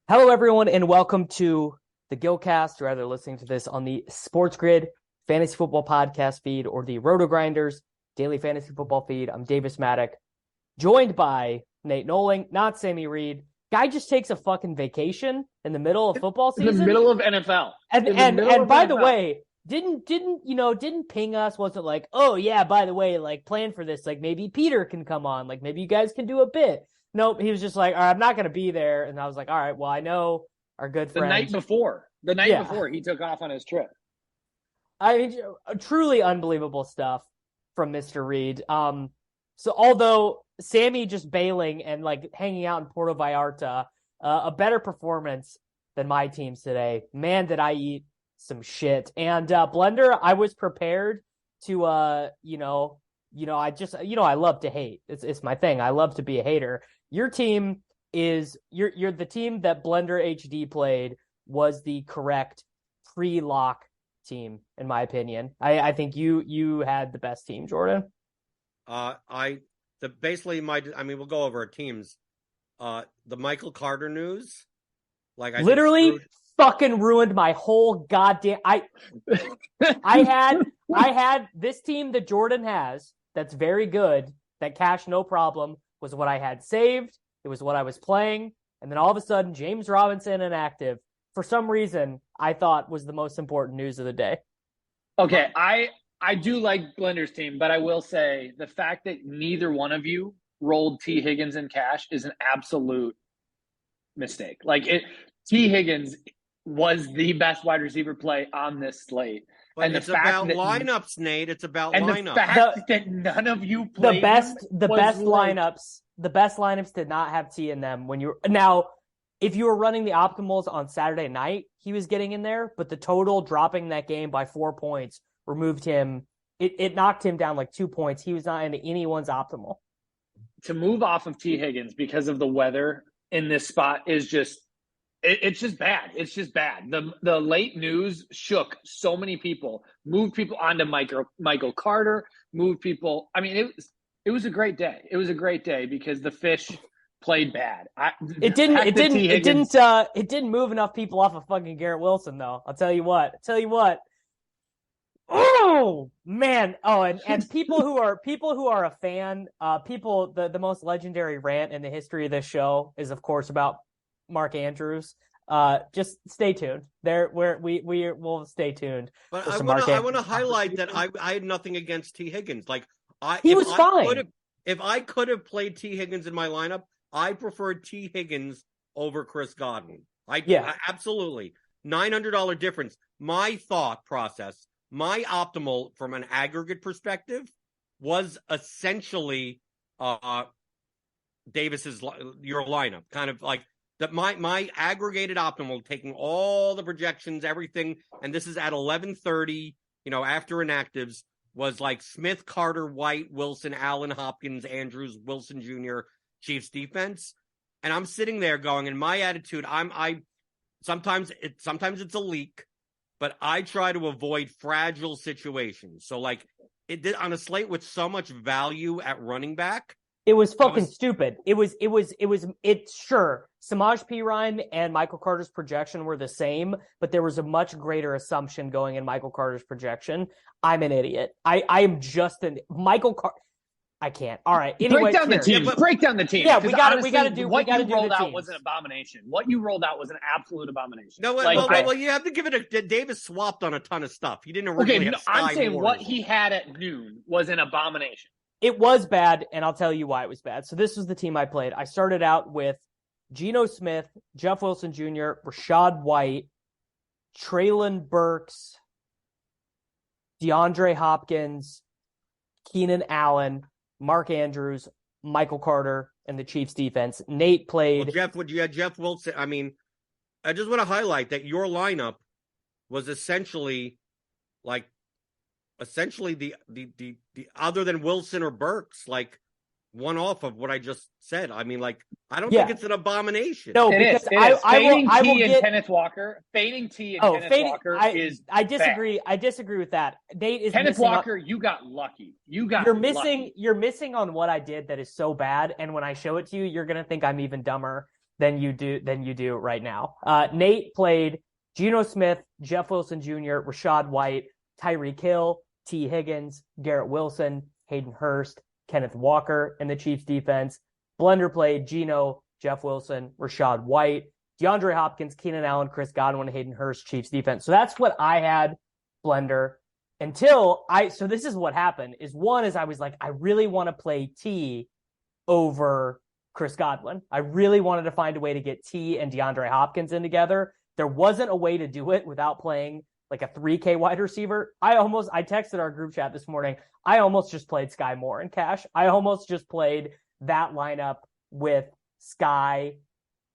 Hello, everyone, and welcome to the Gillcast, or either listening to this on the Sports Grid Fantasy Football Podcast feed or the RotoGrinders Daily Fantasy Football feed. I'm Davis Maddock, joined by Nate Noling, not Sammy Reed. Guy just takes a fucking vacation in the middle of football season. In the middle of NFL. And by the way, didn't ping us? Wasn't like, oh yeah, by the way, like plan for this. Like maybe Peter can come on. Like maybe you guys can do a bit. Nope, he was just like, all right, I'm not going to be there. And I was like, all right, well, I know our good friend. The night before he took off on his trip. I mean, truly unbelievable stuff from Mr. Reed. So although Sammy just bailing and like hanging out in Puerto Vallarta, a better performance than my teams today. Man, did I eat some shit. And Blender, I was prepared to, I love to hate. It's my thing. I love to be a hater. Your team is you're the team that Blender HD played was the correct pre-lock team, in my opinion. I think you had the best team, Jordan. We'll go over our teams. The Michael Carter news, I literally fucking ruined my whole goddamn. I had this team that Jordan has that's very good, that cash no problem, was what I had saved. It was what I was playing. And then all of a sudden, James Robinson inactive, for some reason, I thought was the most important news of the day. Okay, I do like Blender's team, but I will say the fact that neither one of you rolled T. Higgins in cash is an absolute mistake. T. Higgins was the best wide receiver play on this slate. But and it's about lineups, Nate. It's about lineups. The fact that none of you played the best lineups did not have T in them. If you were running the optimals on Saturday night, he was getting in there, but the total dropping that game by 4 points removed him. It knocked him down like 2 points. He was not into anyone's optimal. To move off of T. Higgins because of the weather in this spot is just. It's just bad. It's just bad. The late news shook so many people, moved people onto Michael Carter, moved people. I mean, it was a great day. It was a great day because the fish played bad. It didn't move enough people off of fucking Garrett Wilson though. I'll tell you what. Oh man. Oh, and people who are a fan, the most legendary rant in the history of this show is of course about Mark Andrews. Just stay tuned. We'll stay tuned. But I want to highlight that I had nothing against T. Higgins. He was fine. If I could have played T. Higgins in my lineup, I preferred T. Higgins over Chris Godwin. I absolutely $900 difference. My thought process, my optimal from an aggregate perspective, was essentially Davis's your lineup, kind of like. That my aggregated optimal, taking all the projections, everything, and this is at 11:30, after inactives, was like Smith, Carter, White, Wilson, Allen, Hopkins, Andrews, Wilson Jr., Chiefs defense. And I'm sitting there going, in my attitude, sometimes it's a leak, but I try to avoid fragile situations. So it did on a slate with so much value at running back. It was fucking stupid. It's sure. Samaj P. and Michael Carter's projection were the same, but there was a much greater assumption going in Michael Carter's projection. I'm an idiot. I am just Michael Carter. I can't. All right. Anyway, break down the team. Break down the team. Yeah, we got to do. What you rolled out was an abomination. What you rolled out was an absolute abomination. No, well, you have to give it a. Davis swapped on a ton of stuff. He didn't originally have Sky I'm saying Wars. What he had at noon was an abomination. It was bad, and I'll tell you why it was bad. So this was the team I played. I started out with Geno Smith, Jeff Wilson Jr., Rashad White, Treylon Burks, DeAndre Hopkins, Keenan Allen, Mark Andrews, Michael Carter, and the Chiefs defense. Nate played. You had Jeff Wilson. I mean, I just want to highlight that your lineup was essentially the other than Wilson or Burks, like one off of what I just said. I mean, like, I don't think it's an abomination. No, it because is. I will get Kenneth Walker. Fading T and Kenneth Walker is I disagree. bad. I disagree with that. Nate is Kenneth Walker. You got lucky. You're missing on what I did that is so bad. And when I show it to you, you're gonna think I'm even dumber than you do right now. Nate played Geno Smith, Jeff Wilson Jr., Rashad White, Tyreek Hill, T. Higgins, Garrett Wilson, Hayden Hurst, Kenneth Walker, and the Chiefs defense. Blender played Geno, Jeff Wilson, Rashad White, DeAndre Hopkins, Keenan Allen, Chris Godwin, Hayden Hurst, Chiefs defense. So that's what I had, Blender, so this is what happened is I was like, I really want to play T over Chris Godwin. I really wanted to find a way to get T and DeAndre Hopkins in together. There wasn't a way to do it without playing like a 3K wide receiver. I texted our group chat this morning. I almost just played Sky Moore in cash. I almost just played that lineup with Sky,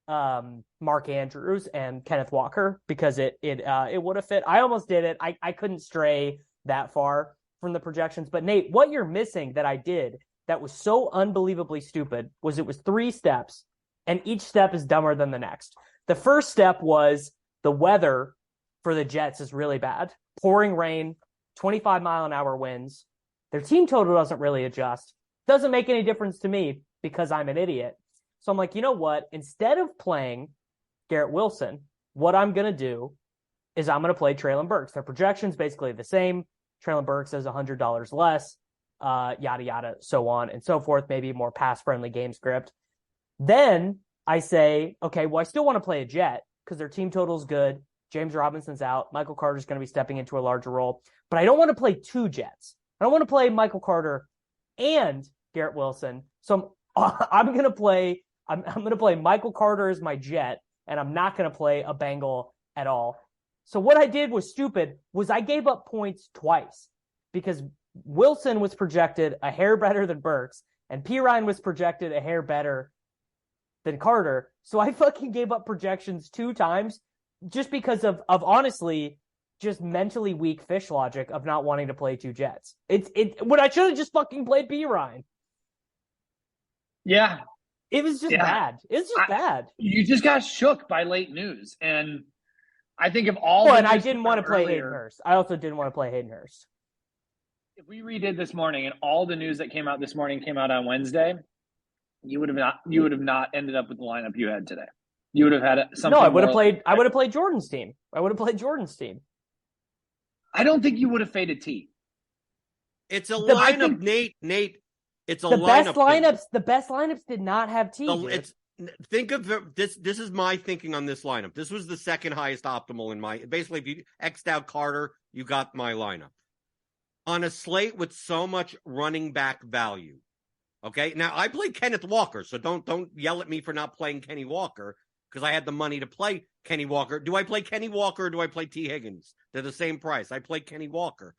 Mark Andrews, and Kenneth Walker because it would have fit. I almost did it. I couldn't stray that far from the projections. But Nate, what you're missing that I did that was so unbelievably stupid was it was 3 steps, and each step is dumber than the next. The first step was the weather for the Jets is really bad. Pouring rain, 25-mile-an-hour winds. Their team total doesn't really adjust. Doesn't make any difference to me because I'm an idiot. So I'm like, you know what? Instead of playing Garrett Wilson, what I'm going to do is I'm going to play Treylon Burks. Their projection's basically the same. Treylon Burks is $100 less, yada, yada, so on and so forth. Maybe a more pass-friendly game script. Then I say, okay, well, I still want to play a Jet because their team total's good. James Robinson's out. Michael Carter's going to be stepping into a larger role. But I don't want to play 2 Jets. I don't want to play Michael Carter and Garrett Wilson. So I'm going to play Michael Carter as my Jet, and I'm not going to play a Bengal at all. So what I did was stupid, was I gave up points twice because Wilson was projected a hair better than Burks, and P. Ryan was projected a hair better than Carter. So I fucking gave up projections 2 times just because of honestly just mentally weak fish logic of not wanting to play 2 Jets. When I should have just fucking played P. Ryan. Yeah. It was just bad. It's just bad. You just got shook by late news. And I think of all and I didn't want to play Hayden Hurst. I also didn't want to play Hayden Hurst. If we redid this morning and all the news that came out this morning came out on Wednesday, you would have not ended up with the lineup you had today. You would have had something. No, I would have played Jordan's team. I don't think you would have faded T. It's a lineup, Nate. It's a lineup. The best lineups did not have T. Think of this. This is my thinking on this lineup. This was the second highest optimal in my. Basically, if you X'd out Carter, you got my lineup on a slate with so much running back value. Okay, now I played Kenneth Walker, so don't yell at me for not playing Kenny Walker because I had the money to play Kenny Walker. Do I play Kenny Walker or do I play T. Higgins? They're the same price. I played Kenny Walker.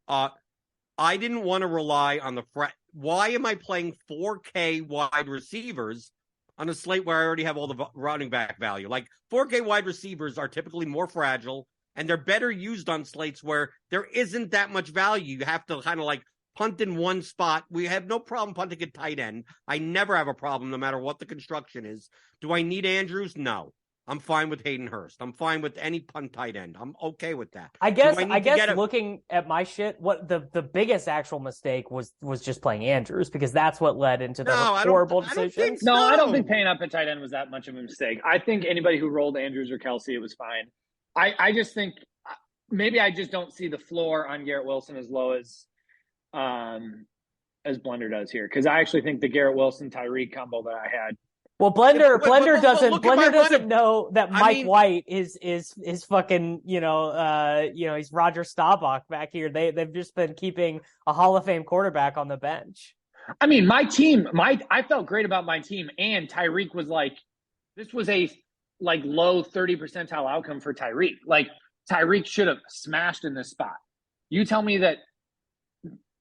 I didn't want to rely on the Why am I playing 4K wide receivers on a slate where I already have all the running back value? Like 4K wide receivers are typically more fragile and they're better used on slates where there isn't that much value. You have to kind of like punt in one spot. We have no problem punting at tight end. I never have a problem no matter what the construction is. Do I need Andrews? No. I'm fine with Hayden Hurst. I'm fine with any punt tight end. I'm okay with that. I guess looking at my shit, what the biggest actual mistake was just playing Andrews because that's what led into the horrible decisions. I don't think paying up at tight end was that much of a mistake. I think anybody who rolled Andrews or Kelsey, it was fine. I just think maybe I just don't see the floor on Garrett Wilson as low as Blender does here because I actually think the Garrett Wilson Tyreek combo that I had. Well, Blender doesn't know that Mike White is fucking he's Roger Staubach back here. They've just been keeping a Hall of Fame quarterback on the bench. I mean, my team, I felt great about my team, and Tyreek was like, this was a low 30 percentile outcome for Tyreek. Like Tyreek should have smashed in this spot. You tell me that.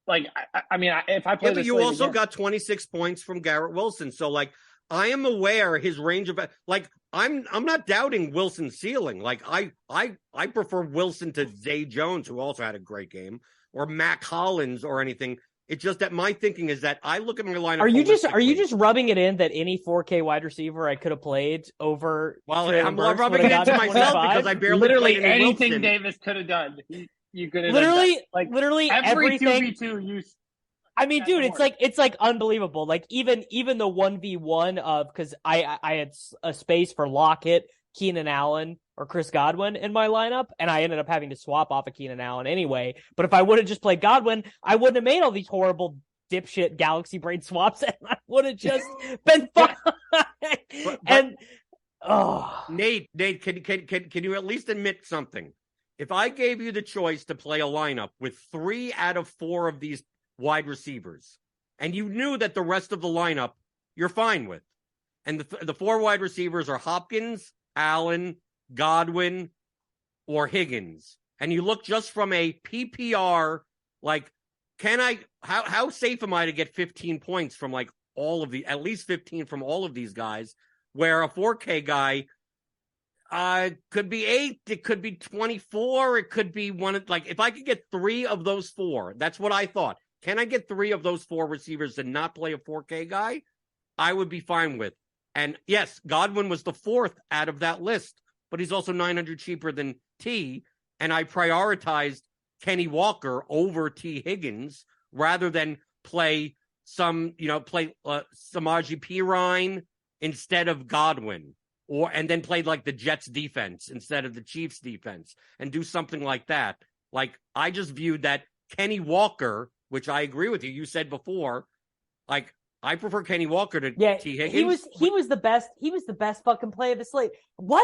Like, I mean, if I play this, but you also got 26 points from Garrett Wilson. So, like, I am aware his range of like I'm not doubting Wilson's ceiling. Like I prefer Wilson to Zay Jones, who also had a great game, or Matt Collins or anything. It's just that my thinking is that I look at my lineup. Are you just rubbing it in that any 4K wide receiver I could have played over? Well, I'm rubbing it into myself because I barely literally played any anything Wilson. Davis could have done. You could have literally every everything. 2v2 you. I mean, dude, it's like unbelievable. Like even the 1v1 of, because I had a space for Lockett, Keenan Allen, or Chris Godwin in my lineup, and I ended up having to swap off of Keenan Allen anyway. But if I would have just played Godwin, I wouldn't have made all these horrible dipshit galaxy brain swaps, and I would have just been fine. And Nate, can you at least admit something? If I gave you the choice to play a lineup with 3 out of 4 of these wide receivers, and you knew that the rest of the lineup you're fine with, and the 4 wide receivers are Hopkins, Allen, Godwin, or Higgins, and you look just from a PPR, like, how safe am I to get 15 points from like at least 15 from all of these guys, where a 4K guy could be 8, it could be 24, it could be one. Like, if I could get 3 of those 4, that's what I thought. Can I get 3 of those 4 receivers and not play a 4K guy? I would be fine with. And yes, Godwin was the 4th out of that list, but he's also 900 cheaper than T. And I prioritized Kenny Walker over T. Higgins rather than play Samaje Perine instead of Godwin, and then play like the Jets defense instead of the Chiefs defense, and do something like that. Like, I just viewed that Kenny Walker, which I agree with you. You said before, like, I prefer Kenny Walker to T. Higgins. He was the best. He was the best fucking play of the slate. Why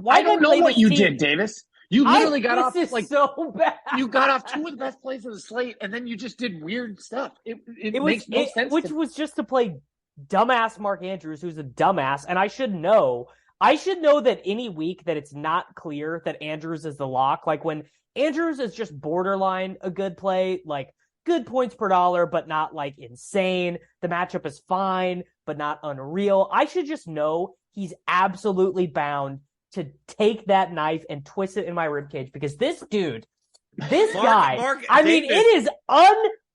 I don't know what you did, Davis. You literally got off like so bad. You got off 2 of the best plays of the slate, and then you just did weird stuff. It makes no sense. Which was just to play dumbass Mark Andrews, who's a dumbass, and I should know that any week that it's not clear that Andrews is the lock, like when Andrews is just borderline a good play, like good points per dollar, but not like insane. The matchup is fine, but not unreal. I should just know he's absolutely bound to take that knife and twist it in my ribcage, because this dude, guy, I mean, it is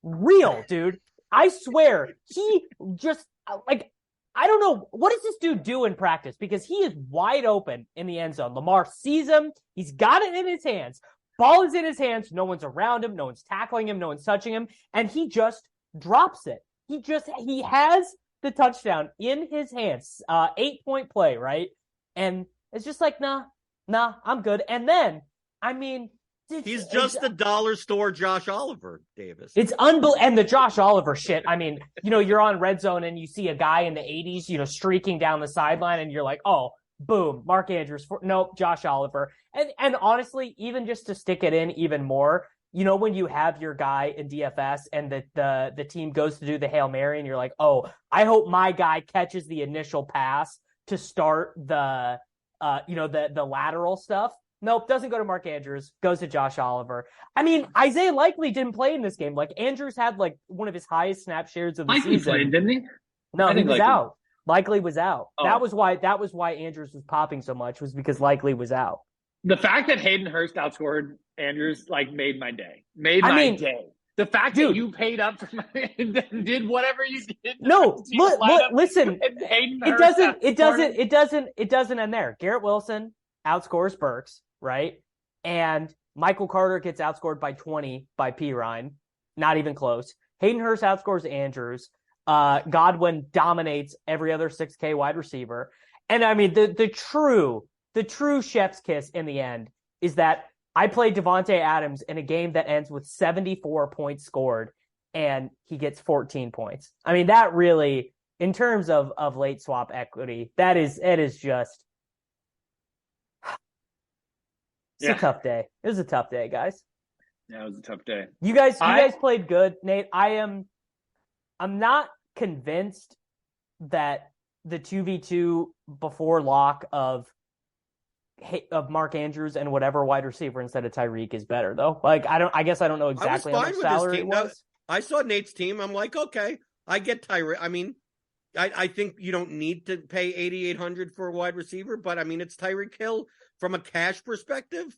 unreal, dude. I swear, he just, like, I don't know, what does this dude do in practice? Because he is wide open in the end zone. Lamar sees him. He's got it in his hands. Ball is in his hands. No one's around him. No one's tackling him. No one's touching him. And he just drops it. He has the touchdown in his hands. 8-point play, right? And it's just like, nah, I'm good. And then, I mean, he's just the dollar store Josh Oliver, Davis. It's unbelievable. And the Josh Oliver shit, I mean, you're on red zone and you see a guy in the 80s, streaking down the sideline, and you're like, oh, boom, Mark Andrews. Nope, Josh Oliver. And honestly, even just to stick it in even more, when you have your guy in DFS and the team goes to do the Hail Mary, and you're like, oh, I hope my guy catches the initial pass to start the lateral stuff. Nope, doesn't go to Mark Andrews, goes to Josh Oliver. I mean, Isaiah Likely didn't play in this game. Like, Andrews had like one of his highest snap shares of the season. Likely played, didn't he? No, he was out. Likely was out. Oh. That was why Andrews was popping so much, was because Likely was out. The fact that Hayden Hurst outscored Andrews made my day. Day. The fact that you paid up for and did whatever you did. No, listen. It doesn't end there. Garrett Wilson outscores Burks, right? And Michael Carter gets outscored by 20 by Perine. Not even close. Hayden Hurst outscores Andrews. Godwin dominates every other 6K wide receiver. And I mean, the true chef's kiss in the end is that I played Devontae Adams in a game that ends with 74 points scored, and he gets 14 points. I mean, that really, in terms of late swap equity, it is just, it's a tough day. It was a tough day, guys. Yeah, it was a tough day. You guys played good, Nate. I'm not convinced that the 2v2 before lock of Mark Andrews and whatever wide receiver instead of Tyreek is better, though. Like, I guess I don't know exactly how much salary it was. I saw Nate's team. I'm like, okay, I get Tyreek. I mean, I think you don't need to pay $8,800 for a wide receiver, but I mean, it's Tyreek Hill from a cash perspective.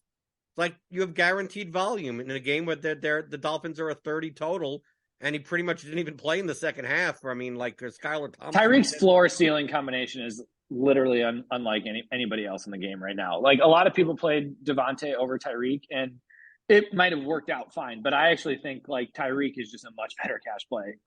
Like you have guaranteed volume in a game where the Dolphins are a 30 total, and he pretty much didn't even play in the second half. I mean, like Skylar Thompson. Tyreek's floor ceiling combination is literally unlike anybody else in the game right now. Like a lot of people played Devontae over Tyreek, and it might have worked out fine. But I actually think like Tyreek is just a much better cash play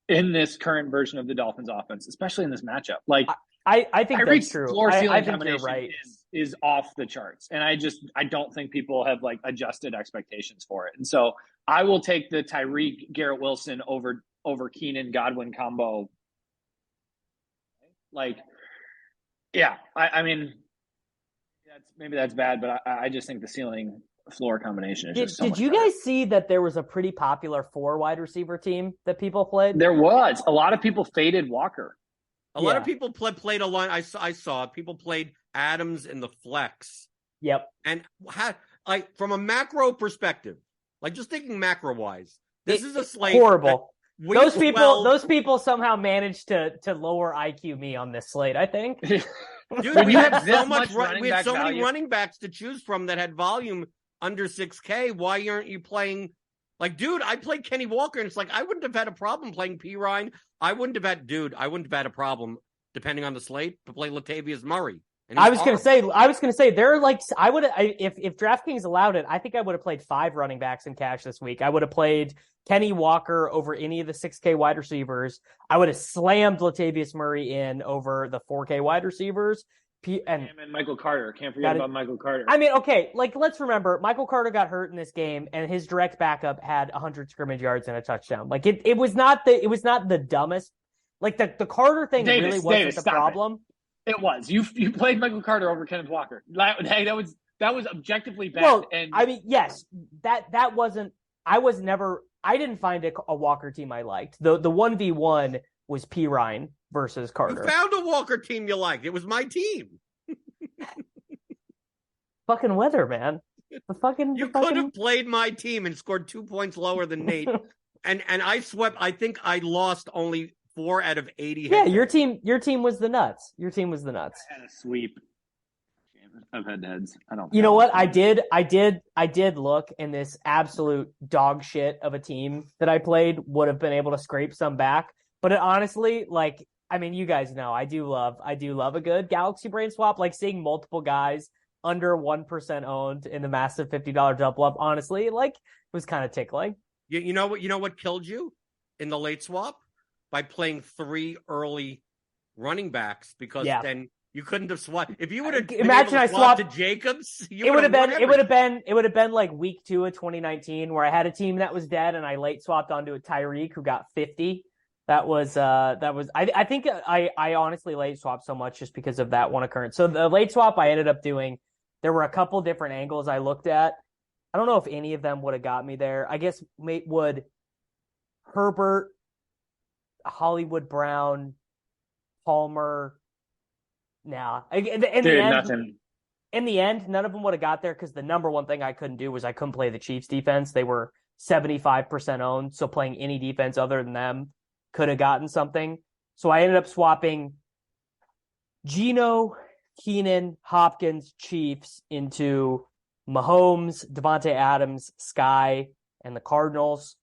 in this current version of the Dolphins offense, especially in this matchup. Like I think Tyreek's that's true. Floor ceiling I think combination you're right. is off the charts, and I don't think people have like adjusted expectations for it. And so I will take the Tyreek Garrett Wilson over Keenan Godwin combo. Like, yeah, I mean, maybe that's bad, but I just think the ceiling floor combination is just so much Did you better. guys see that there was a pretty popular 4 wide receiver team that people played? There was. A lot of people faded Walker. A lot of people played a line. I saw people played Adams in the flex. Yep. And like from a macro perspective, like just thinking macro wise, this is a slate. Horrible. Those people somehow managed to lower IQ me on this slate, I think. Dude, we had so many running backs to choose from that had volume under 6K. Why aren't you playing? Like, dude, I played Kenny Walker, and it's like I wouldn't have had a problem playing P. Ryan. I wouldn't have had a problem, depending on the slate, to play Latavius Murray. I was gonna say they're like if DraftKings allowed it, I think I would have played 5 running backs in cash this week. I would have played Kenny Walker over any of the 6K wide receivers. I would have slammed Latavius Murray in over the 4K wide receivers. And Michael Carter. Can't forget about Michael Carter. I mean, okay, like let's remember, Michael Carter got hurt in this game, and his direct backup had 100 scrimmage yards and a touchdown. Like it was not the dumbest. Like the Carter thing really wasn't the problem. It was. You played Michael Carter over Kenneth Walker. Hey, that was objectively bad. Well, and I mean, yes, that wasn't. I didn't find a Walker team I liked. The 1v1 was P. Ryan versus Carter. You found a Walker team you liked. It was my team. Fucking weather, man. You could have played my team and scored 2 points lower than Nate. and I swept. I think I lost only 4 out of 80. Yeah, your team was the nuts. Your team was the nuts. I had a sweep of head-to-heads. I don't. You know what? I did look, and this absolute dog shit of a team that I played would have been able to scrape some back. But it honestly, like, I mean, you guys know I do love a good Galaxy Brain swap. Like seeing multiple guys under 1% owned in the massive $50 double up. Honestly, like it was kind of tickling. You know what killed you in the late swap? By playing 3 early running backs, because then you couldn't have swapped. If you would have imagine I swapped to Jacobs, it would have been like week 2 of 2019 where I had a team that was dead and I late swapped onto a Tyreek who got 50. I think I honestly late swapped so much just because of that one occurrence. So the late swap I ended up doing, there were a couple different angles I looked at. I don't know if any of them would have got me there. I guess would Herbert, Hollywood Brown, Palmer. Nah. In the end, none of them would have got there because the number one thing I couldn't do was I couldn't play the Chiefs defense. They were 75% owned, so playing any defense other than them could have gotten something. So I ended up swapping Geno, Keenan, Hopkins, Chiefs into Mahomes, Devontae Adams, Sky, and the Cardinals.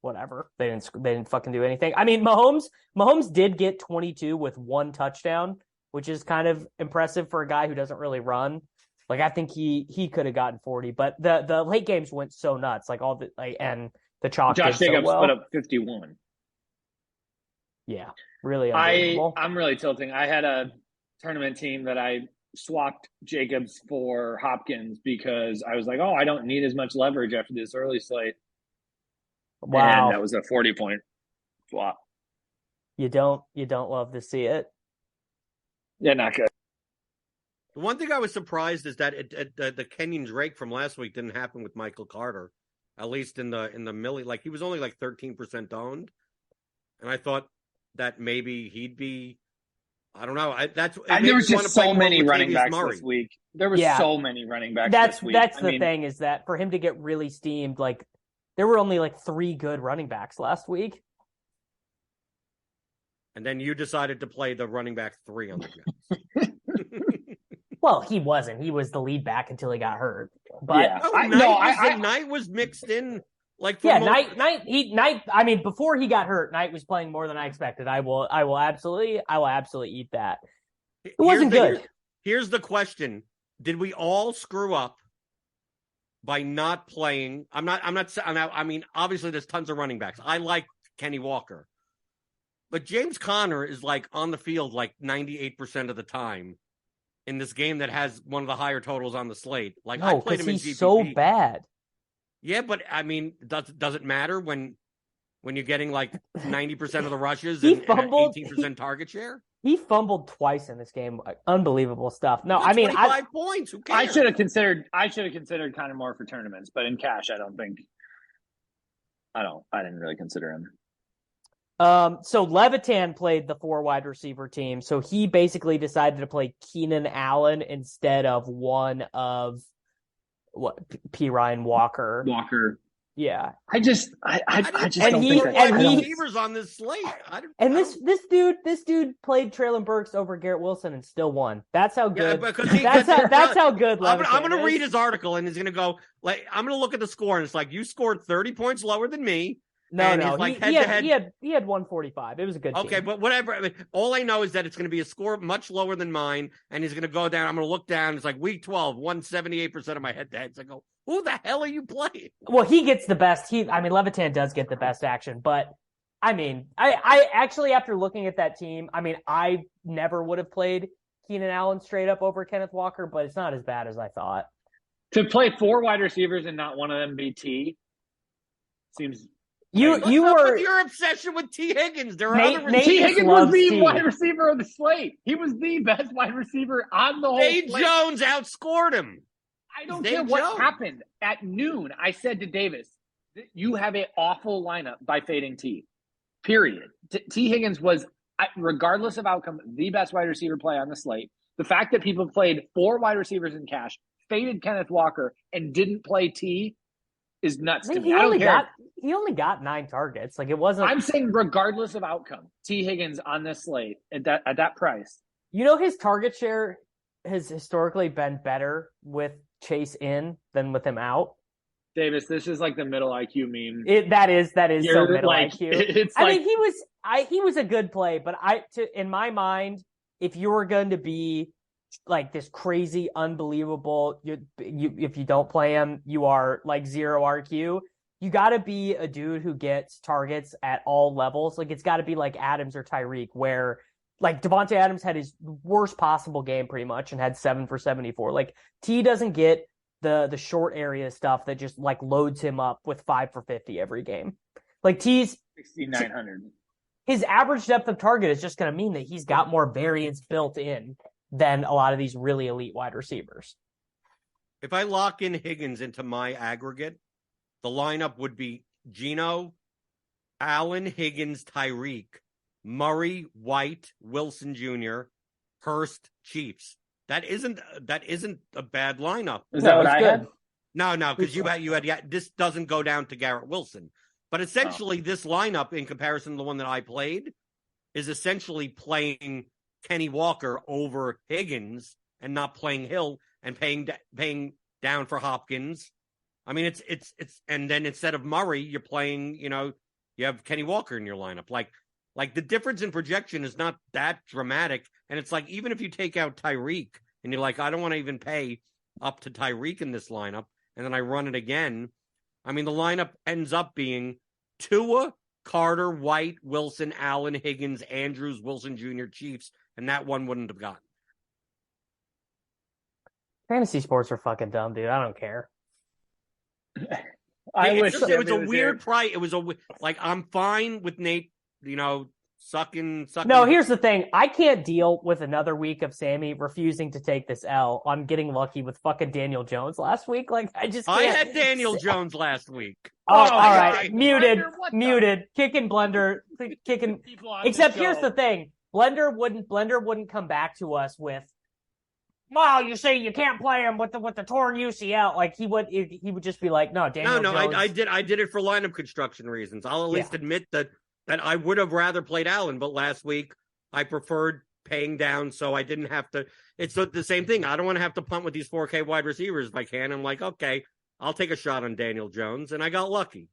Whatever. They didn't fucking do anything. I mean, Mahomes did get 22 with 1 touchdown, which is kind of impressive for a guy who doesn't really run. Like I think he could have gotten 40, but the late games went so nuts. Like and the chalk. Josh did Jacobs so well. put up 51. Yeah, really unbelievable. I'm really tilting. I had a tournament team that I swapped Jacobs for Hopkins because I was like, oh, I don't need as much leverage after this early slate. Wow. And that was a 40-point swap. You don't love to see it. Yeah, not good. The one thing I was surprised is that the Kenyon Drake from last week didn't happen with Michael Carter, at least in the milli. Like he was only like 13% owned, and I thought that maybe he'd be. I don't know. There was just so many running backs this week. There was so many running backs this week. That's the thing is that for him to get really steamed, like there were only like 3 good running backs last week. And then you decided to play the running back 3 on the Jets. Well, he wasn't. He was the lead back until he got hurt. But yeah. Knight was mixed in. Knight. I mean, before he got hurt, Knight was playing more than I expected. I will absolutely eat that. It wasn't good. Here's the question: did we all screw up by not playing? I mean, obviously, there's tons of running backs. I like Kenny Walker, but James Conner is like on the field like 98% of the time in this game that has one of the higher totals on the slate. Like, I played him in GPP. He's so bad. Yeah, but I mean, does it matter when you're getting like 90% of the rushes and 18% target share? He fumbled twice in this game. Unbelievable stuff. No, I mean, 5 points. Who cares? I should have considered kind of more for tournaments, but in cash, I didn't really consider him. So Levitan played the 4 wide receiver team. So he basically decided to play Keenan Allen instead of one of Ryan Walker. Yeah. I just don't think receivers on this slate. This dude played Traylon Burks over Garrett Wilson and still won. That's how good. Yeah, that's how good. I'm going to read his article, and he's going to go like, I'm going to look at the score, and it's like, you scored 30 points lower than me. No, like he had 145. It was a good team. Okay, but whatever. I mean, all I know is that it's going to be a score much lower than mine, and he's going to go down. I'm going to look down. It's like week 12, 178% of my head-to-heads. I go, who the hell are you playing? Well, he gets the best. Levitan does get the best action, but I mean, I actually, after looking at that team, I mean, I never would have played Keenan Allen straight up over Kenneth Walker, but it's not as bad as I thought. To play 4 wide receivers and not one of them be T seems. What's up with your obsession with T. Higgins? There are other T. Higgins was the wide receiver of the slate. He was the best wide receiver on the whole slate. Jones outscored him. I don't care what happened. At noon, I said to Davis, you have an awful lineup by fading T. Period. T. Higgins was, regardless of outcome, the best wide receiver play on the slate. The fact that people played 4 wide receivers in cash, faded Kenneth Walker, and didn't play T is nuts to me. I don't care. He only got 9 targets. Like, it wasn't. I'm saying regardless of outcome, T. Higgins on this slate at that price. You know, his target share has historically been better with Chase in than with him out. Davis, this is like the middle IQ meme. That is so middle IQ. I mean, he was a good play, but in my mind, if you were going to be like this crazy, unbelievable, if you don't play him, you are like 0 RQ. You got to be a dude who gets targets at all levels. Like, it's got to be like Adams or Tyreek, where like Devontae Adams had his worst possible game pretty much and had 7 for 74. Like, T doesn't get the short area stuff that just like loads him up with 5 for 50 every game. Like, T's 6,900. His average depth of target is just going to mean that he's got more variance built in than a lot of these really elite wide receivers. If I lock in Higgins into my aggregate, the lineup would be Geno, Allen, Higgins, Tyreek, Murray, White, Wilson Jr., Hurst, Chiefs. That isn't a bad lineup. Is that what I had? No, because you had this doesn't go down to Garrett Wilson. But essentially, this lineup, in comparison to the one that I played, is essentially playing Kenny Walker over Higgins and not playing Hill and paying down for Hopkins. I mean, it's and then instead of Murray, you're playing, you have Kenny Walker in your lineup. Like the difference in projection is not that dramatic. And it's like, even if you take out Tyreek and you're like, I don't want to even pay up to Tyreek in this lineup, and then I run it again. I mean, the lineup ends up being Tua, Carter, White, Wilson, Allen, Higgins, Andrews, Wilson Jr., Chiefs, and that one wouldn't have gotten. Fantasy sports are fucking dumb, dude. I don't care. I wish it was a weird price. It was I'm fine with Nate, sucking. No, here's the thing. I can't deal with another week of Sammy refusing to take this L on getting lucky with fucking Daniel Jones last week. Like, I just can't. I had Daniel Jones last week. Oh, all right. Muted. Kicking Blender. Kicking. Except here's the thing. Blender wouldn't come back to us with, well, you say you can't play him with the torn UCL. Like, he would just be like, no, Daniel Jones. I did it for lineup construction reasons. I'll at least admit that that I would have rather played Allen, but last week I preferred paying down so I didn't have to. It's the same thing. I don't want to have to punt with these 4K wide receivers if I can. I'm like, okay, I'll take a shot on Daniel Jones, and I got lucky.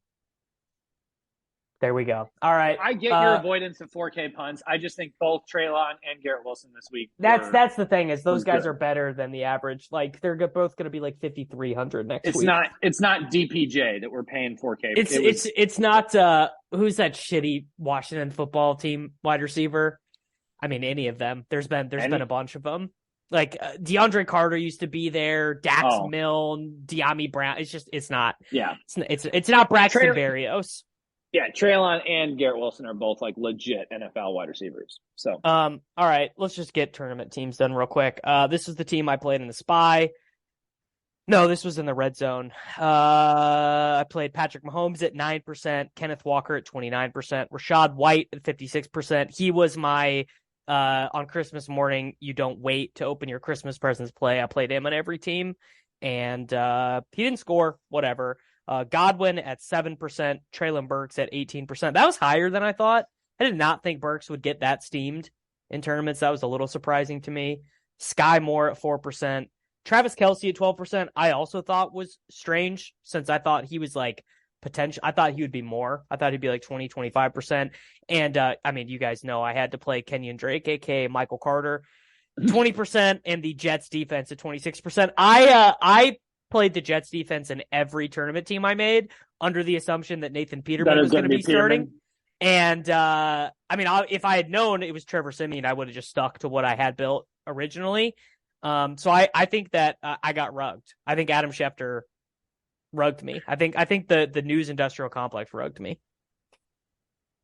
There we go. All right. I get your avoidance of 4K punts. I just think both Treylon and Garrett Wilson this week. That's the thing is those guys are better than the average. Like they're both going to be like 5,300 next week. It's not DPJ that we're paying 4K. It's not who's that shitty Washington football team wide receiver? I mean, any of them. There's been a bunch of them. Like DeAndre Carter used to be there. Dax Milne, De'Ami Brown. It's not. Yeah. It's not Braxton Berrios. Yeah, Treylon and Garrett Wilson are both like legit NFL wide receivers. So, all right, let's just get tournament teams done real quick. This was the team I played in the Spy. No, this was in the Red Zone. I played Patrick Mahomes at 9%, Kenneth Walker at 29%, Rashad White at 56%. He was my on Christmas morning. You don't wait to open your Christmas presents play. I played him on every team, and he didn't score. Whatever. Godwin at 7%, Treylon Burks at 18%. That was higher than I thought. I did not think Burks would get that steamed in tournaments. That was a little surprising to me. Sky Moore at 4%. Travis Kelce at 12%. I also thought was strange since I thought he was like potential. I thought he would be more. I thought he'd be like 20, 25%. And I mean, you guys know I had to play Kenyon Drake, aka Michael Carter, 20%, and the Jets defense at 26%. I played the Jets defense in every tournament team I made under the assumption that Nathan Peterman was going to be starting. And I mean, if I had known it was Trevor Siemian, I would have just stuck to what I had built originally. So I think that I got rugged. I think Adam Schefter rugged me. I think the news industrial complex rugged me.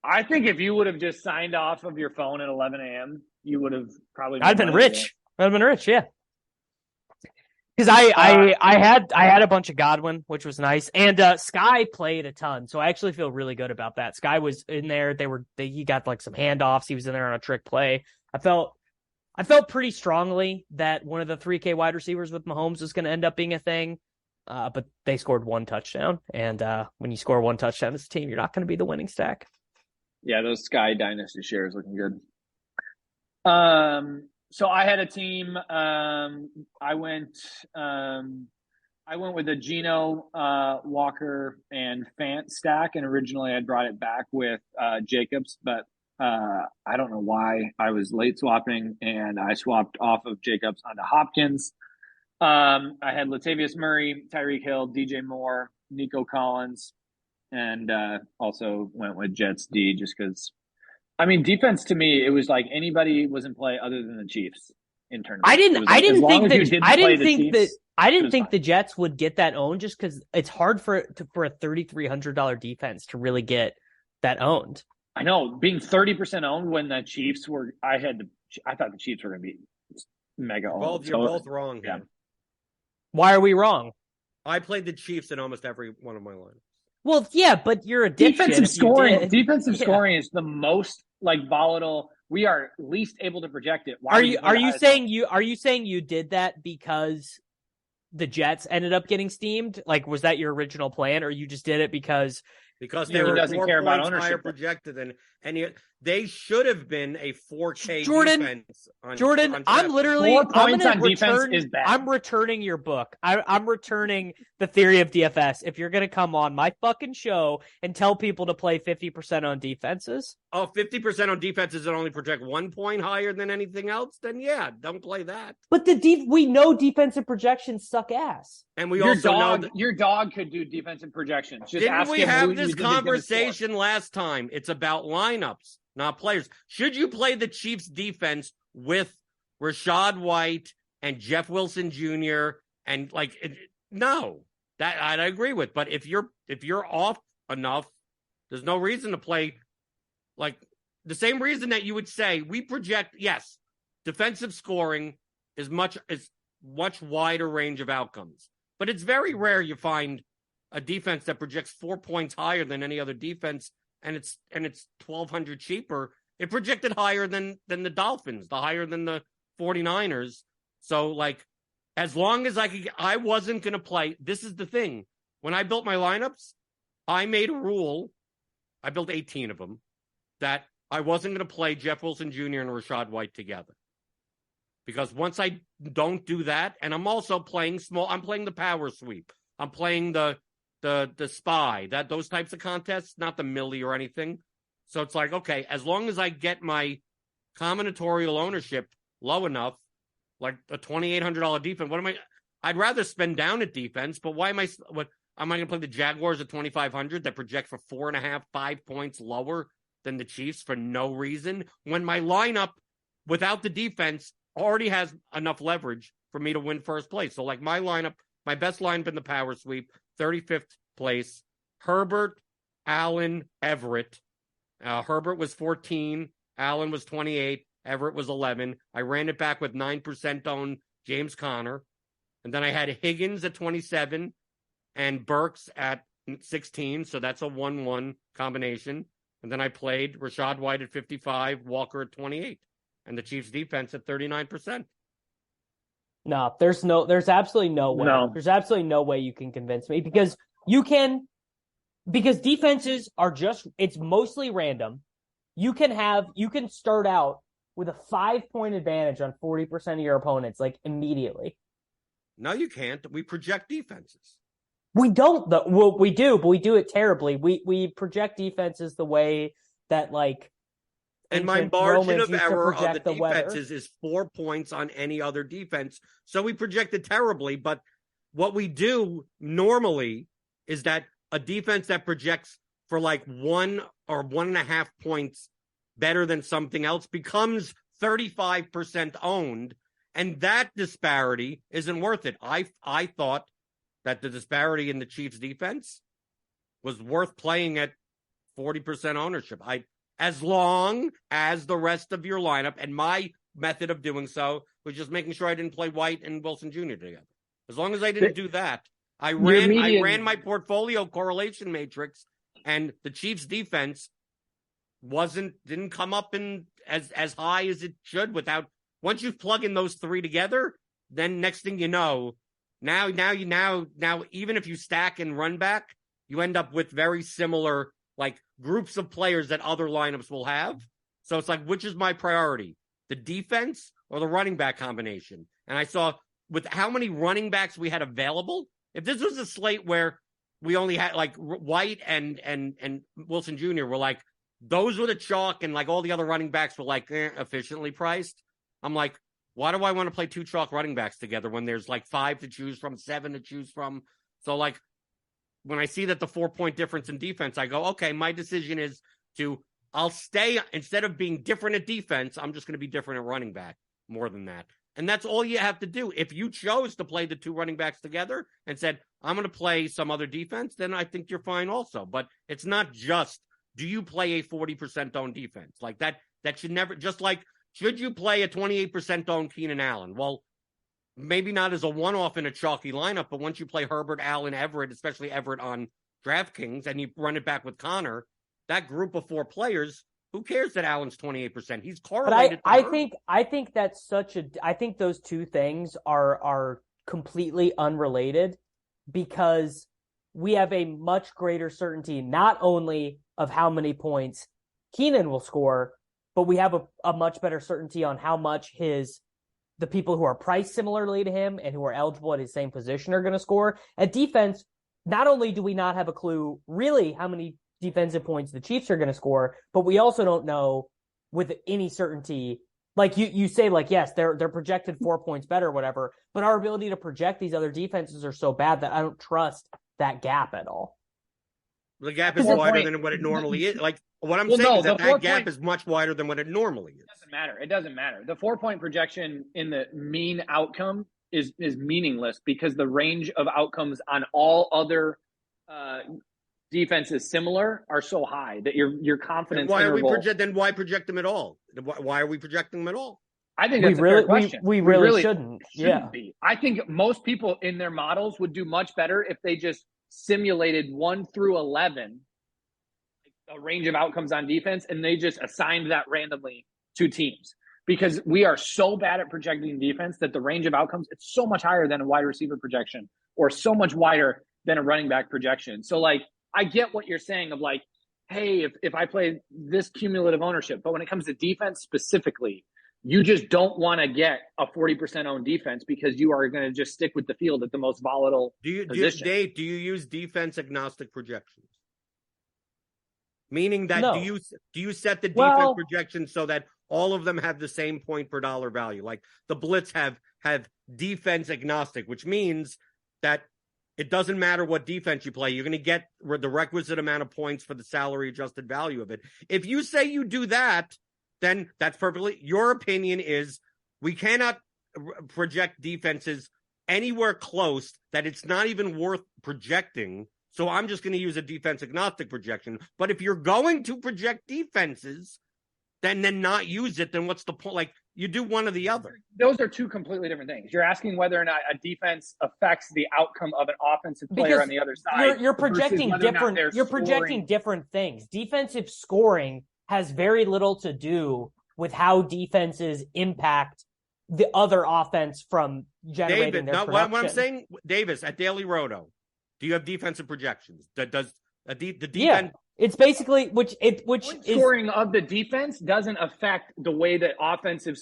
I think if you would have just signed off of your phone at 11 a.m., you would have probably. I'd been rich. I'd been rich. Yeah. Because I had a bunch of Godwin, which was nice, and Sky played a ton, so I actually feel really good about that. Sky was in there; he got like some handoffs. He was in there on a trick play. I felt pretty strongly that one of the 3K wide receivers with Mahomes was going to end up being a thing, but they scored one touchdown, and when you score one touchdown as a team, you're not going to be the winning stack. Yeah, those Sky Dynasty shares looking good. So I had a team. I went with a Geno, Walker, and Fant stack, and originally I brought it back with Jacobs, but I don't know why I was late swapping, and I swapped off of Jacobs onto Hopkins. I had Latavius Murray, Tyreek Hill, DJ Moore, Nico Collins, and also went with Jets D just because. I mean, defense to me, it was like anybody was in play other than the Chiefs in tournament. I didn't think the Jets would get that owned just because it's hard for a $3,300 defense to really get that owned. I know, being 30% owned when the Chiefs were. I thought the Chiefs were going to be mega owned. You're both wrong. Yeah. Why are we wrong? I played the Chiefs in almost every one of my lines. Well, yeah, but you're a dipshit. Defensive scoring is the most like volatile. We are least able to project it. Are you saying you did that because the Jets ended up getting steamed? Like, was that your original plan, or you just did it because they were 4 points higher projected than any? They should have been a 4K defense. Jordan, I'm literally 4 points on defense is bad. I'm returning your book. I'm returning the theory of DFS. If you're going to come on my fucking show and tell people to play 50% on defenses. Oh, 50% on defenses that only project 1 point higher than anything else, then yeah, don't play that. But we know defensive projections suck ass. And we also know that your dog could do defensive projections. Just didn't we have this conversation last time? It's about lineups, not players. Should you play the Chiefs defense with Rashad White and Jeff Wilson Jr. and no, that I'd agree with. But if you're off enough, there's no reason to play like the same reason that you would say we project. Yes, defensive scoring is much wider range of outcomes, but it's very rare you find a defense that projects 4 points higher than any other defense. And it's $1,200 cheaper. It projected higher than the Dolphins, higher than the 49ers. So as long as I wasn't going to play. This is the thing. When I built my lineups, I made a rule. I built 18 of them. that I wasn't going to play Jeff Wilson Jr. and Rachaad White together. Because once I don't do that, and I'm also playing small, I'm playing the power sweep. I'm playing the spy, those types of contests, not the millie or anything. So it's like, okay, as long as I get my combinatorial ownership low enough, like a $2,800 defense, I'd rather spend down at defense, but am I going to play the Jaguars at 2,500 that project for 4.5, 5 points lower than the Chiefs for no reason when my lineup without the defense already has enough leverage for me to win first place? So like my lineup, my best lineup in the power sweep, 35th place, Herbert, Allen, Everett. Herbert was 14, Allen was 28, Everett was 11. I ran it back with 9% owned James Conner. And then I had Higgins at 27 and Burks at 16. So that's a 1-1 combination. And then I played Rachaad White at 55, Walker at 28, and the Chiefs defense at 39%. No, there's absolutely no way. No. There's absolutely no way you can convince me because defenses are it's mostly random. You can start out with a 5-point advantage on 40% of your opponents, like immediately. No, you can't. We project defenses. We don't though. Well, we do, but we do it terribly. We project defenses the way that like. And my margin of error on the weather. defenses is 4 points on any other defense. So we projected terribly. But what we do normally is that a defense that projects for like 1 or 1.5 points better than something else becomes 35% owned. And that disparity isn't worth it. I thought that the disparity in the Chiefs defense was worth playing at 40% ownership. As long as the rest of your lineup, and my method of doing so was just making sure I didn't play White and Wilson Jr. together. As long as I didn't do that, I ran my portfolio correlation matrix, and the Chiefs defense didn't come up in as high as it should without. Once you plug in those three together, then next thing you know, now even if you stack and run back, you end up with very similar like groups of players that other lineups will have. So it's like, which is my priority, the defense or the running back combination? And I saw with how many running backs we had available, if this was a slate where we only had like White and Wilson Jr. were like, those were the chalk, and like all the other running backs were like efficiently priced. I'm like, why do I want to play two chalk running backs together when there's like 5 to choose from, 7 to choose from? So like when I see that the 4-point difference in defense, I go, okay, my decision is I'll stay, instead of being different at defense, I'm just going to be different at running back more than that. And that's all you have to do. If you chose to play the two running backs together and said, I'm going to play some other defense, then I think you're fine also. But it's not just, do you play a 40% owned defense? Like that should never, just like, should you play a 28% owned Keenan Allen? Well, maybe not as a one-off in a chalky lineup, but once you play Herbert, Allen, Everett, especially Everett on DraftKings, and you run it back with Connor, that group of 4 players, who cares that Allen's 28%? He's correlated. But I think that's I think those two things are completely unrelated, because we have a much greater certainty not only of how many points Keenan will score, but we have a much better certainty on how much the people who are priced similarly to him and who are eligible at his same position are going to score. At defense, not only do we not have a clue really how many defensive points the Chiefs are going to score, but we also don't know with any certainty. Like you say, like, yes, they're projected 4 points better or whatever, but our ability to project these other defenses are so bad that I don't trust that gap at all. The gap is wider than what it normally is. Like, what I'm saying is that gap is much wider than what it normally is. It doesn't matter. The 4-point projection in the mean outcome is meaningless, because the range of outcomes on all other defenses similar are so high that your confidence interval. Then why project them at all? Why are we projecting them at all? I think that's a fair question. We really shouldn't be. I think most people in their models would do much better if they just simulated 1 through 11, a range of outcomes on defense, and they just assigned that randomly to teams. Because we are so bad at projecting defense that the range of outcomes, it's so much higher than a wide receiver projection, or so much wider than a running back projection. So like, I get what you're saying of like, hey, if I play this cumulative ownership, but when it comes to defense specifically, you just don't want to get a 40% owned defense because you are going to just stick with the field at the most volatile position. Dave, do you use defense agnostic projections? Meaning that No. do you set the defense projection so that all of them have the same point per dollar value? Like the Blitz have defense agnostic, which means that it doesn't matter what defense you play, you're going to get the requisite amount of points for the salary adjusted value of it. If you say you do that, then that's perfectly, your opinion is we cannot project defenses anywhere close, that it's not even worth projecting. So I'm just going to use a defense agnostic projection. But if you're going to project defenses, then not use it, then what's the point? Like, you do one or the other. Those are two completely different things. You're asking whether or not a defense affects the outcome of an offensive player on the other side. You're projecting different. You're projecting different things. Defensive scoring has very little to do with how defenses impact the other offense from generating their production. What I'm saying, Davis, at Daily Roto, do you have defensive projections? Does the defense? Yeah. It's basically which scoring of the defense doesn't affect the way that offensive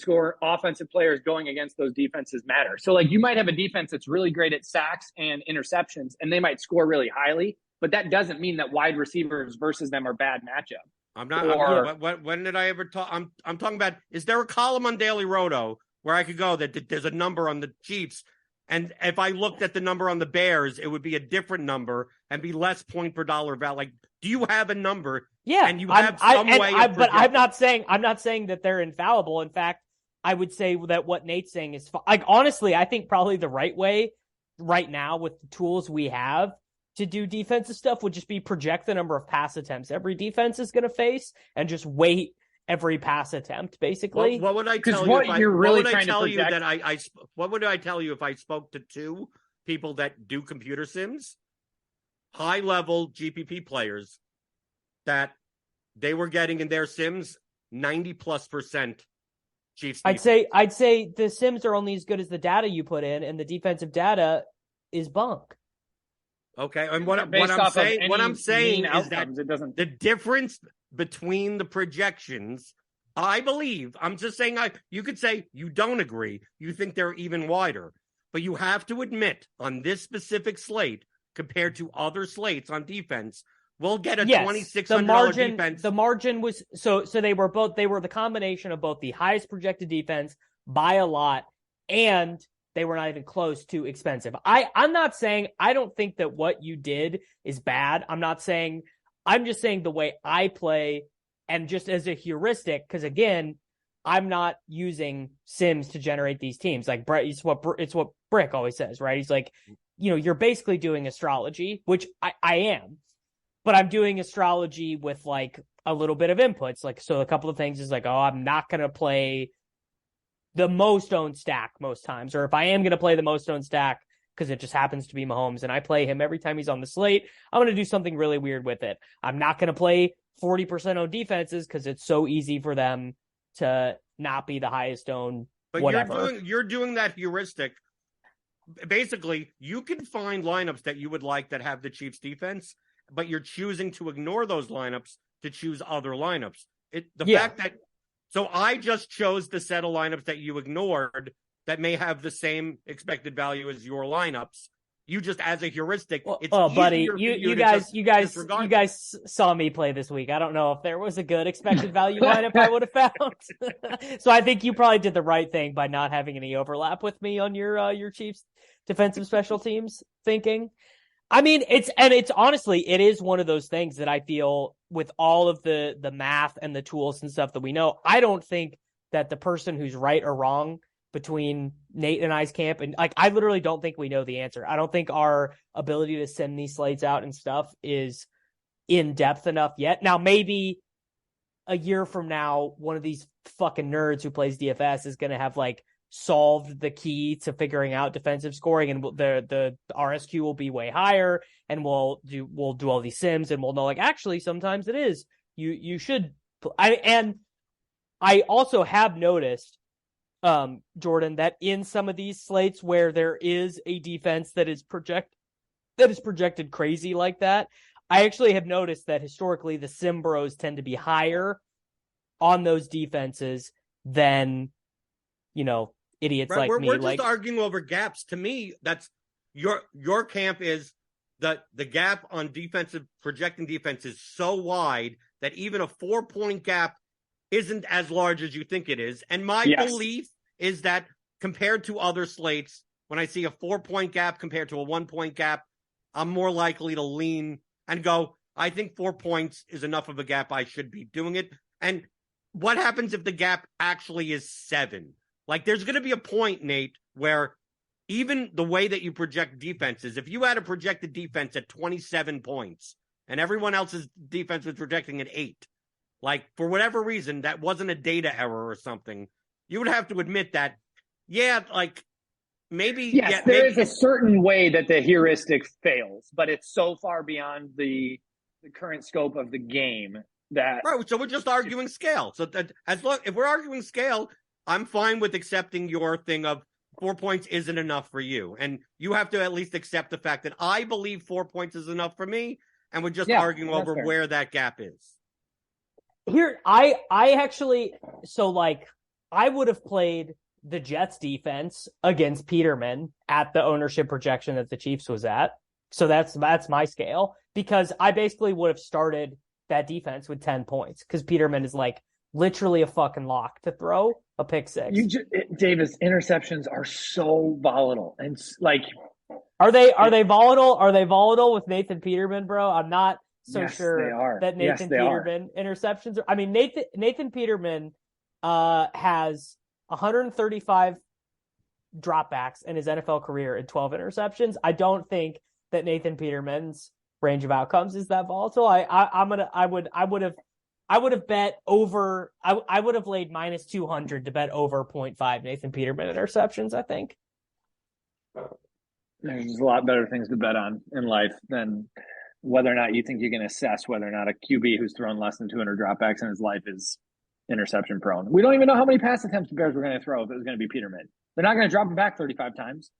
players going against those defenses matter. So like you might have a defense that's really great at sacks and interceptions, and they might score really highly, but that doesn't mean that wide receivers versus them are bad matchup. I'm not. When did I ever talk? I'm talking about. Is there a column on Daily Roto where I could go that there's a number on the Chiefs? And if I looked at the number on the Bears, it would be a different number and be less point per dollar value. Like, do you have a number? Yeah, and you have some way. But I'm not saying that they're infallible. In fact, I would say that what Nate's saying is like honestly, I think probably the right way right now with the tools we have to do defensive stuff would just be project the number of pass attempts every defense is going to face and just weight every pass attempt, basically. What would I tell you? What would I tell you if I spoke to two people that do computer sims, high level GPP players, that they were getting in their sims 90+% Chiefs defense? I'd say the sims are only as good as the data you put in, and the defensive data is bunk. Okay, and what I'm saying is that the difference between the projections, I believe, I'm just saying, you could say you don't agree, you think they're even wider, but you have to admit on this specific slate compared to other slates on defense, we'll get a $2,600 defense. The margin was so they were the combination of both the highest projected defense by a lot and they were not even close to expensive. I'm not saying I don't think that what you did is bad. I'm just saying the way I play and just as a heuristic, because again, I'm not using sims to generate these teams. Like Brett, it's what Brick always says, right? He's like, you're basically doing astrology, which I am, but I'm doing astrology with like a little bit of inputs. Like, so a couple of things is like, I'm not going to play the most owned stack most times, or if I am going to play the most owned stack because it just happens to be Mahomes and I play him every time he's on the slate, I'm going to do something really weird with it. I'm not going to play 40% owned defenses because it's so easy for them to not be the highest owned. But whatever. You're doing that heuristic. Basically, you can find lineups that you would like that have the Chiefs defense, but you're choosing to ignore those lineups to choose other lineups. Fact that so I just chose the set of lineups that you ignored that may have the same expected value as your lineups. You just, as a heuristic, buddy, you guys saw me play this week. I don't know if there was a good expected value lineup I would have found. So I think you probably did the right thing by not having any overlap with me on your Chiefs defensive special teams thinking. I mean, it's honestly, it is one of those things that I feel with all of the math and the tools and stuff that we know, I don't think that the person who's right or wrong between Nate and I's camp, and like, I literally don't think we know the answer. I don't think our ability to send these slates out and stuff is in depth enough yet. Now, maybe a year from now, one of these fucking nerds who plays DFS is going to have like solved the key to figuring out defensive scoring, and the RSQ will be way higher, and we'll do all these sims, and we'll know like actually sometimes it is you should. I also have noticed, Jordan, that in some of these slates where there is a defense that is projected crazy like that, I actually have noticed that historically the Sim Bros tend to be higher on those defenses than, idiots Right, like me. we're just arguing over gaps. To me, that's your camp is the gap on projecting defense is so wide that even a 4-point gap isn't as large as you think it is. And my belief is that compared to other slates, when I see a 4-point gap compared to a 1-point gap, I'm more likely to lean and go, I think 4 points is enough of a gap. I should be doing it. And what happens if the gap actually is 7? Like, there's going to be a point, Nate, where even the way that you project defenses, if you had a projected defense at 27 points and everyone else's defense was projecting at 8, like, for whatever reason, that wasn't a data error or something, you would have to admit that, maybe. Yes, there is a certain way that the heuristic fails, but it's so far beyond the current scope of the game that. Right, so we're just arguing scale. So that if we're arguing scale, I'm fine with accepting your thing of 4 points isn't enough for you. And you have to at least accept the fact that I believe 4 points is enough for me, and we're just arguing over where that gap is. Here, I actually, I would have played the Jets defense against Peterman at the ownership projection that the Chiefs was at. So that's my scale, because I basically would have started that defense with 10 points because Peterman is literally a fucking lock to throw a pick 6. Davis, interceptions are so volatile. And are they volatile? Are they volatile with Nathan Peterman, bro? I'm not sure that Nathan Peterman interceptions are. I mean, Nathan Peterman has 135 dropbacks in his NFL career and 12 interceptions. I don't think that Nathan Peterman's range of outcomes is that volatile. I would have bet over. I would have laid minus 200 to bet over 0.5 Nathan Peterman interceptions. I think there's a lot better things to bet on in life than whether or not you think you can assess whether or not a QB who's thrown less than 200 dropbacks in his life is interception prone. We don't even know how many pass attempts the Bears were going to throw if it was going to be Peterman. They're not going to drop him back 35 times.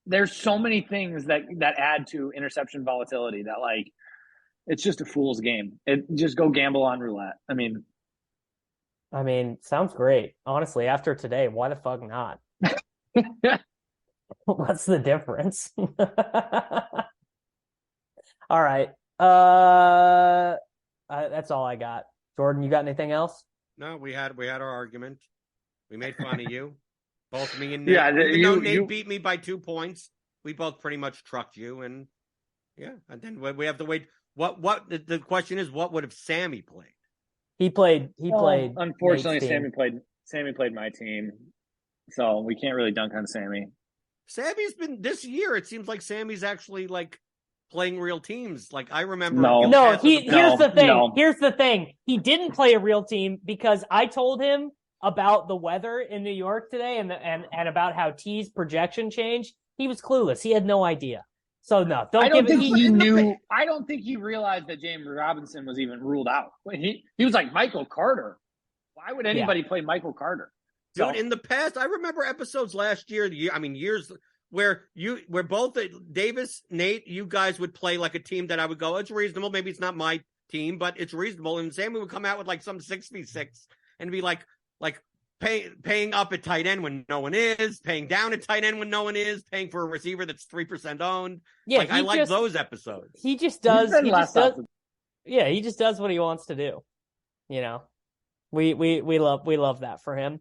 There's so many things that add to interception volatility that it's just a fool's game. Just go gamble on roulette. I mean, sounds great. Honestly, after today, why the fuck not? What's the difference? All right. That's all I got. Jordan, you got anything else? No, we had our argument. We made fun of you. Both me and Nate. Yeah, Nate beat me by 2 points. We both pretty much trucked you, and then we have to wait. What the question is, what would have Sammy played? He played. Unfortunately, Sammy played my team, so we can't really dunk on Sammy. Sammy's been this year. It seems like Sammy's actually playing real teams. I remember. Here's the thing. He didn't play a real team because I told him about the weather in New York today and about how T's projection changed. He was clueless. He had no idea. So no, I don't think he realized that James Robinson was even ruled out. He was like Michael Carter. Why would anybody play Michael Carter? Dude, in the past, I remember episodes last year, years where both Davis, Nate, you guys would play a team that I would go, it's reasonable. Maybe it's not my team, but it's reasonable. And Sammy would come out with some 6v6 and be paying up at tight end when no one is, paying down at tight end when no one is, paying for a receiver that's 3% owned. Yeah, I like those episodes. He just does. He just does what he wants to do. We love that for him.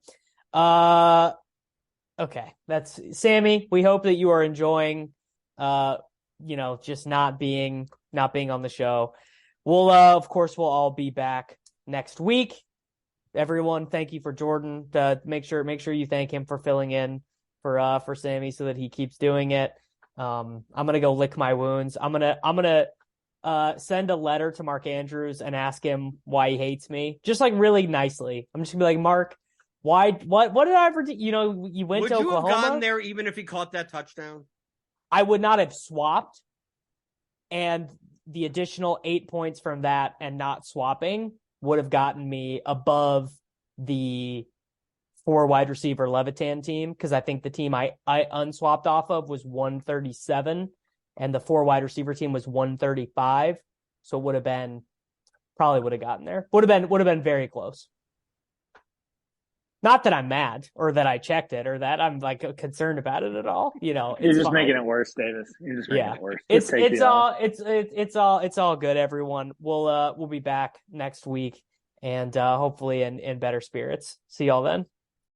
Okay, that's Sammy. We hope that you are enjoying, just not being on the show. We'll, of course, we'll all be back next week. Everyone, thank you for Jordan. Make sure you thank him for filling in for Sammy so that he keeps doing it. I'm gonna go lick my wounds. I'm gonna send a letter to Mark Andrews and ask him why he hates me, just really nicely. I'm just gonna be like, Mark, why? What did I ever do? You went to Oklahoma. Would you have gone there even if he caught that touchdown? I would not have swapped, and the additional 8 points from that and not swapping would have gotten me above the 4 wide receiver Levitan team, because I think the team I unswapped off of was 137, and the 4 wide receiver team was 135. So it would have been probably would have gotten there. Would have been very close. Not that I'm mad or that I checked it or that I'm like concerned about it at all. You know, You're just fine. making it worse, Davis. You're just making it worse. It's all good, everyone. We'll be back next week and hopefully in better spirits. See y'all then.